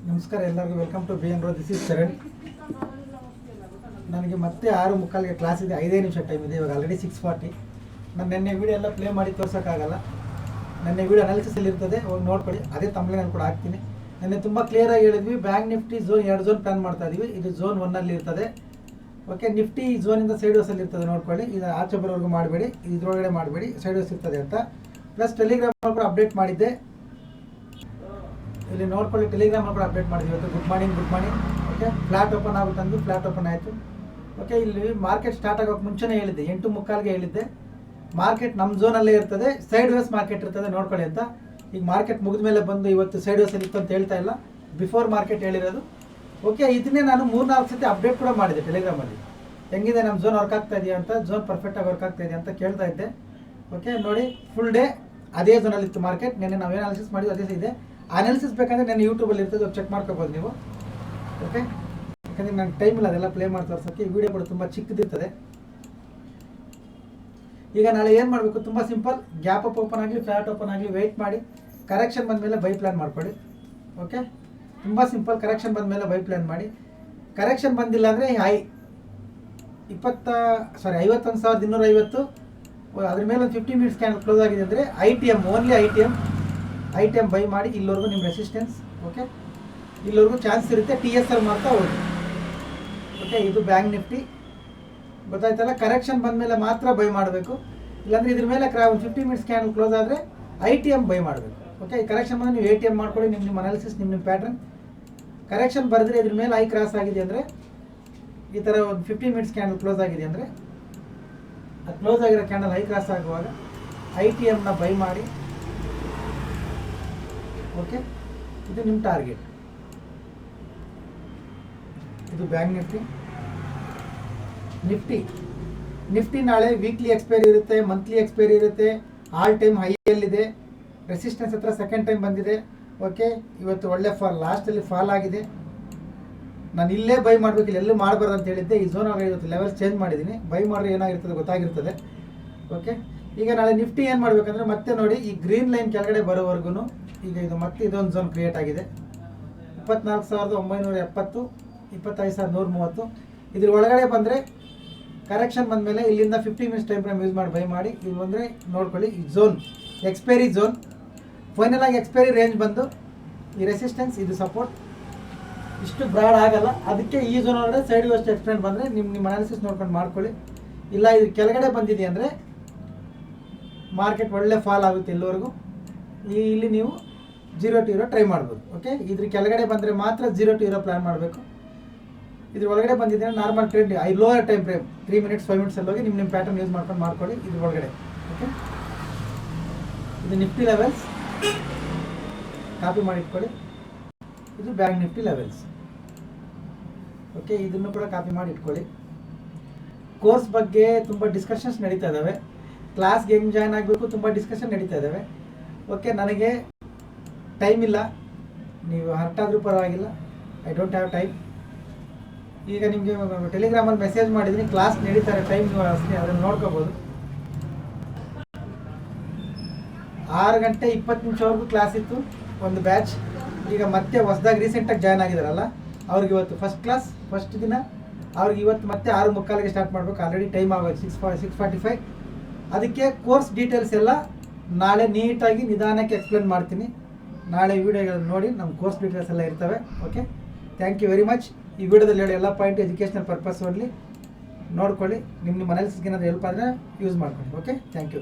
ನಮಸ್ಕಾರ ಎಲ್ಲರಿಗೂ welcome to BN Row. This is Charan. ನನಗೆ ಮತ್ತೆ 6:45ಗೆ ಕ್ಲಾಸ್ ಇದೆ. 5 ನಿಮಿಷ ಟೈಮ್ ಇದೆ. ಇವಾಗ ಆಲ್ರೆಡಿ 6:40. ನಾನು ನೆನ್ನೆ ವೀಡಿಯೋ ಎಲ್ಲ ಪ್ಲೇ ಮಾಡಿ ತೋರ್ಸೋಕ್ಕಾಗಲ್ಲ. ನೆನ್ನೆ ವೀಡಿಯೋ ಅನಾಲಿಸಿಸಲ್ಲಿ ಇರ್ತದೆ, ಹೋಗಿ ನೋಡ್ಕೊಳ್ಳಿ. ಅದೇ ತಮ್ಲೇನಲ್ಲಿ ಕೂಡ ಹಾಕ್ತೀನಿ. ನೆನ್ನೆ ತುಂಬ ಕ್ಲಿಯರಾಗಿ ಹೇಳಿದ್ವಿ, bank Nifty zone 2 zone plan ಮಾಡ್ತಾ ಇದೀವಿ. ಇದು ಝೋನ್ 1 ಇರ್ತದೆ. ಓಕೆ, ನಿಫ್ಟಿ ಝೋನಿಂದ ಸೈಡ್ ವೇಸಲ್ಲಿ ಇರ್ತದೆ, ನೋಡ್ಕೊಳ್ಳಿ. ಇದು ಆಚೆ ಬರೋವರೆಗೂ ಮಾಡಬೇಡಿ, ಇದರೊಳಗಡೆ ಮಾಡಬೇಡಿ, ಸೈಡ್ ವೇಸ್ ಇರ್ತದೆ ಅಂತ. ಪ್ಲಸ್ ಟೆಲಿಗ್ರಾಮ್ ಕೂಡ ಅಪ್ಡೇಟ್ ಮಾಡಿದ್ದೆ, ಇಲ್ಲಿ ನೋಡ್ಕೊಳ್ಳಿ. ಟೆಲಿಗ್ರಾಮ್ ಕೂಡ ಅಪ್ಡೇಟ್ ಮಾಡಿದ್ವಿ ಇವತ್ತು. Good morning. Okay, flat open ಆಗುತ್ತಂದು ಫ್ಲಾಟ್ ಓಪನ್ ಆಯಿತು. ಓಕೆ, ಇಲ್ಲಿ ಮಾರ್ಕೆಟ್ ಸ್ಟಾರ್ಟ್ ಆಗೋಕ್ಕೆ ಮುಂಚೆನೇ ಹೇಳಿದ್ದೆ, 8:45ಗೆ ಹೇಳಿದ್ದೆ ಮಾರ್ಕೆಟ್ ನಮ್ಮ ಝೋನಲ್ಲೇ ಇರ್ತದೆ, ಸೈಡ್ ವೇಸ್ ಮಾರ್ಕೆಟ್ ಇರ್ತದೆ ನೋಡ್ಕೊಳ್ಳಿ ಅಂತ. ಈಗ ಮಾರ್ಕೆಟ್ ಮುಗಿದ ಮೇಲೆ ಬಂದು ಇವತ್ತು ಸೈಡ್ ವೇಸಲ್ಲಿ ಇತ್ತು ಅಂತ ಹೇಳ್ತಾ ಇಲ್ಲ, ಬಿಫೋರ್ ಮಾರ್ಕೆಟ್ ಹೇಳಿರೋದು. ಓಕೆ, ಇದನ್ನೇ ನಾನು 3-4 ಸತಿ ಅಪ್ಡೇಟ್ ಕೂಡ ಮಾಡಿದ್ದೆ ಟೆಲಿಗ್ರಾಮಲ್ಲಿ. ಹೆಂಗಿದೆ ನಮ್ಮ ಝೋನ್ ವರ್ಕ್ ಆಗ್ತಾ ಇದೆಯಾ ಅಂತ, ಝೋನ್ ಪರ್ಫೆಕ್ಟಾಗಿ ವರ್ಕ್ ಆಗ್ತಾ ಇದೆಯಾ ಅಂತ ಕೇಳ್ತಾ ಇದ್ದೆ. ಓಕೆ ನೋಡಿ, ಫುಲ್ ಡೇ ಅದೇ ಝೋನಲ್ಲಿ ಇತ್ತು ಮಾರ್ಕೆಟ್. ನೆನ್ನೆ ನಾವೇನು ಅನಾಲಿಸಿಸ್ ಮಾಡಿದ್ವಿ ಅದೇ ಇದೆ. ಅನಾಲಿಸಿಸ್ ಬೇಕಂದರೆ ನಾನು ಯೂಟ್ಯೂಬಲ್ಲಿ ಇರ್ತದೆ, ಚೆಕ್ ಮಾಡ್ಕೋಬೋದು ನೀವು. ಓಕೆ, ಯಾಕಂದರೆ ನನಗೆ ಟೈಮ್ ಇಲ್ಲ ಅದೆಲ್ಲ ಪ್ಲೇ ಮಾಡಿ ತೋರ್ಸೋಕ್ಕೆ. ಈ ವಿಡಿಯೋ ಕೂಡ ತುಂಬ ಚಿಕ್ಕದಿರ್ತದೆ. ಈಗ ನಾಳೆ ಏನು ಮಾಡಬೇಕು, ತುಂಬ ಸಿಂಪಲ್. ಗ್ಯಾಪ್ ಅಪ್ ಓಪನ್ ಆಗಲಿ, ಫ್ಲಾಟ್ ಓಪನ್ ಆಗಲಿ, ವೆಯ್ಟ್ ಮಾಡಿ. ಕರೆಕ್ಷನ್ ಬಂದ ಮೇಲೆ ಬೈ ಪ್ಲ್ಯಾನ್ ಮಾಡ್ಕೊಳ್ಳಿ. ಓಕೆ, ತುಂಬ ಸಿಂಪಲ್. ಕರೆಕ್ಷನ್ ಬಂದ ಮೇಲೆ ಬೈ ಪ್ಲ್ಯಾನ್ ಮಾಡಿ. ಕರೆಕ್ಷನ್ ಬಂದಿಲ್ಲ ಅಂದರೆ 51,250, ಅದ್ರ ಮೇಲೆ ಒಂದು 50 ಮಿನಿಟ್ಸ್ ಕ್ಯಾಂಡಲ್ ಕ್ಲೋಸ್ ಆಗಿದೆ ಅಂದರೆ only I T M by ಮಾಡಿ. ಇಲ್ಲಿವರೆಗೂ ನಿಮ್ಮ ರೆಸಿಸ್ಟೆನ್ಸ್. ಓಕೆ, ಇಲ್ಲಿವರೆಗೂ ಚಾನ್ಸ್ ಇರುತ್ತೆ. TSL ಮಾಡ್ತಾ ಹೋಗಿ. ಓಕೆ, ಇದು ಬ್ಯಾಂಕ್ ನಿಫ್ಟಿ ಗೊತ್ತಾಯ್ತಲ್ಲ. ಕರೆಕ್ಷನ್ ಬಂದ ಮೇಲೆ ಮಾತ್ರ ಬೈ ಮಾಡಬೇಕು, ಇಲ್ಲಾಂದರೆ ಇದ್ರ ಮೇಲೆ ಒಂದು 50 ಮಿನಿಟ್ಸ್ ಕ್ಯಾಂಡಲ್ ಕ್ಲೋಸ್ ಆದರೆ ITM ಬೈ ಮಾಡಬೇಕು. ಓಕೆ, ಈ ಕರೆಕ್ಷನ್ ಬಂದರೆ ನೀವು ATM ಮಾಡ್ಕೊಳ್ಳಿ. ನಿಮ್ಮ ಅನಾಲಿಸಿಸ್, ನಿಮ್ಮ ಪ್ಯಾಟ್ರನ್. ಕರೆಕ್ಷನ್ ಬರೆದ್ರೆ ಇದ್ರ ಮೇಲೆ ಐ ಕ್ರಾಸ್ ಆಗಿದೆ ಅಂದರೆ, ಈ ಥರ ಒಂದು 50 ಮಿನಿಟ್ಸ್ ಕ್ಯಾಂಡಲ್ ಕ್ಲೋಸ್ ಆಗಿದೆ ಅಂದರೆ, ಅದು ಕ್ಲೋಸ್ ಆಗಿರೋ ಕ್ಯಾಂಡಲ್ ಐ ಕ್ರಾಸ್ ಆಗುವಾಗ ITMನ ಬೈ ಮಾಡಿ. ಓಕೆ, ಇದು ನಿಮ್ಮ ಟಾರ್ಗೆಟ್. ಇದು ಬ್ಯಾಂಕ್ ನಿಫ್ಟಿ ನಾಳೆ ವೀಕ್ಲಿ ಎಕ್ಸ್ಪೈರಿ ಇರುತ್ತೆ, ಮಂತ್ಲಿ ಎಕ್ಸ್ಪೈರಿ ಇರುತ್ತೆ. ಆಲ್ ಟೈಮ್ ಹೈಯಲ್ಲಿದೆ. ರೆಸಿಸ್ಟೆನ್ಸ್ ಹತ್ರ ಸೆಕೆಂಡ್ ಟೈಮ್ ಬಂದಿದೆ. ಓಕೆ, ಇವತ್ತು ಒಳ್ಳೆ ಲಾಸ್ಟಲ್ಲಿ ಫಾಲ್ ಆಗಿದೆ. ನಾನು ಇಲ್ಲೇ ಬೈ ಮಾಡಬೇಕು, ಎಲ್ಲೂ ಮಾಡಬಾರ್ದು ಅಂತ ಹೇಳಿದ್ದೆ. ಈ ಝೋನ್ ಆಗಿ ಇವತ್ತು ಲೆವೆಲ್ ಚೇಂಜ್ ಮಾಡಿದ್ದೀನಿ. ಬೈ ಮಾಡಿದ್ರೆ ಏನಾಗಿರ್ತದೆ ಗೊತ್ತಾಗಿರ್ತದೆ. ಓಕೆ, ಈಗ ನಾಳೆ ನಿಫ್ಟಿ ಏನು ಮಾಡಬೇಕಂದ್ರೆ, ಮತ್ತೆ ನೋಡಿ ಈ ಗ್ರೀನ್ ಲೈನ್ ಕೆಳಗಡೆ ಬರೋವರೆಗೂ ಈಗ ಇದು ಮತ್ತೆ ಇದೊಂದು ಝೋನ್ ಕ್ರಿಯೇಟ್ ಆಗಿದೆ. 24,970, 25,130. ಇದ್ರ ಒಳಗಡೆ ಬಂದರೆ ಕರೆಕ್ಷನ್ ಬಂದಮೇಲೆ ಇಲ್ಲಿಂದ 50 ಮಿನಿಟ್ಸ್ ಟೈಮ್ ಫ್ರೇಮ್ ಯೂಸ್ ಮಾಡಿ ಬೈ ಮಾಡಿ. ಇದು ಬಂದರೆ ನೋಡ್ಕೊಳ್ಳಿ, ಈ ಝೋನ್ ಎಕ್ಸ್ಪೈರಿ ಝೋನ್. ಫೈನಲ್ ಆಗಿ ಎಕ್ಸ್ಪೈರಿ ರೇಂಜ್ ಬಂದು ಈ ರೆಸಿಸ್ಟೆನ್ಸ್, ಇದು ಸಪೋರ್ಟ್. ಇಷ್ಟು ಬ್ರಾಡ್ ಆಗಲ್ಲ, ಅದಕ್ಕೆ ಈ ಝೋನ್ ಒಳಗಡೆ ಸೈಡ್ ವೇಸ್ಟ್ ಎಕ್ಸ್ಟೆಂಡ್ ಬಂದರೆ ನಿಮ್ಮ ಅನಾಲಿಸಿಸ್ ನೋಡ್ಕೊಂಡು ಮಾಡ್ಕೊಳ್ಳಿ. ಇಲ್ಲ ಇದ್ರ ಕೆಳಗಡೆ ಬಂದಿದೆ ಅಂದರೆ ಮಾರ್ಕೆಟ್ ಒಳ್ಳೆ ಫಾಲ್ ಆಗುತ್ತೆ ಇಲ್ಲಿವರೆಗೂ. ಇಲ್ಲಿ ನೀವು 0 to 0 ಟ್ರೈ ಮಾಡ್ಬೋದು. ಓಕೆ, ಇದ್ರ ಕೆಳಗಡೆ ಬಂದರೆ ಮಾತ್ರ 0 to 0 ಪ್ಲಾನ್ ಮಾಡಬೇಕು. ಇದ್ರ ಒಳಗಡೆ ಬಂದಿದೆ normal trend, lower time frame 3 minutes 5 ಮಿನಿಟ್ಸಲ್ಲಿ ಹೋಗಿ ನಿಮ್ಮ ಪ್ಯಾಟರ್ನ್ ಯೂಸ್ ಮಾಡ್ಕೊಂಡು ಮಾಡ್ಕೊಳ್ಳಿ ಇದ್ರ ಒಳಗಡೆ. ಓಕೆ, ಇದು ನಿಫ್ಟಿ ಲೆವೆಲ್ಸ್ ಕಾಪಿ ಮಾಡಿ ಇಟ್ಕೊಳ್ಳಿ. ಇದು ಬ್ಯಾಂಕ್ ನಿಫ್ಟಿ ಲೆವೆಲ್ಸ್. ಓಕೆ, ಇದನ್ನು ಕೂಡ ಕಾಪಿ ಮಾಡಿ ಇಟ್ಕೊಳ್ಳಿ. ಕೋರ್ಸ್ ಬಗ್ಗೆ ತುಂಬ ಡಿಸ್ಕಷನ್ಸ್ ನಡೀತಾ ಇದ್ದಾವೆ. ಕ್ಲಾಸ್ಗೆ ಹೆಂಗೆ ಜಾಯ್ನ್ ಆಗಬೇಕು ತುಂಬ ಡಿಸ್ಕಷನ್ ನಡೀತಾ ಇದ್ದಾವೆ. ಓಕೆ, ನನಗೆ ಟೈಮ್ ಇಲ್ಲ. ನೀವು ಹರ್ಟಾದರೂ ಪರವಾಗಿಲ್ಲ, ಐ ಡೋಂಟ್ ಹ್ಯಾವ್ ಟೈಮ್. ಈಗ ನಿಮಗೆ ಟೆಲಿಗ್ರಾಮಲ್ಲಿ ಮೆಸೇಜ್ ಮಾಡಿದ್ದೀನಿ, ಕ್ಲಾಸ್ ನಡೀತಾರೆ, ಟೈಮ್ ನೀವು ಅದನ್ನು ನೋಡ್ಕೋಬೋದು. 6:20 ಕ್ಲಾಸ್ ಇತ್ತು ಒಂದು ಬ್ಯಾಚ್. ಈಗ ಮತ್ತೆ ಹೊಸದಾಗಿ ರೀಸೆಂಟಾಗಿ ಜಾಯ್ನ್ ಆಗಿದ್ದಾರಲ್ಲ, ಅವ್ರಿಗೆ ಇವತ್ತು ಫಸ್ಟ್ ಕ್ಲಾಸ್, ಫಸ್ಟ್ ದಿನ. ಅವ್ರಿಗೆ ಇವತ್ತು ಮತ್ತೆ 6:45ಗೆ ಸ್ಟಾರ್ಟ್ ಮಾಡಬೇಕು. ಆಲ್ರೆಡಿ ಟೈಮ್ ಆಗೋದು 6:45. ಅದಕ್ಕೆ ಕೋರ್ಸ್ ಡೀಟೇಲ್ಸ್ ಎಲ್ಲ ನಾಳೆ ನೀಟಾಗಿ ನಿಧಾನಕ್ಕೆ ಎಕ್ಸ್ಪ್ಲೇನ್ ಮಾಡ್ತೀನಿ. ನಾಳೆ ವಿಡಿಯೋಗಳನ್ನು ನೋಡಿ, ನಮ್ಮ ಕೋರ್ಸ್ ಡೀಟೇಲ್ಸ್ ಎಲ್ಲ ಇರ್ತವೆ. Okay, thank you very much. ಈ ವಿಡಿಯೋದಲ್ಲಿ ಹೇಳಿ ಎಲ್ಲ ಪಾಯಿಂಟ್ ಎಜುಕೇಷನಲ್ ಪರ್ಪಸ್ ಓನ್ಲಿ. ನೋಡ್ಕೊಳ್ಳಿ. ನಿಮ್ಮ ಅನಾಲಿಸಿಸ್ಗೆ ಏನಾದರೂ ಹೆಲ್ಪ್ ಆದರೆ ಯೂಸ್ ಮಾಡ್ಕೊಳ್ಳಿ. Okay, thank you.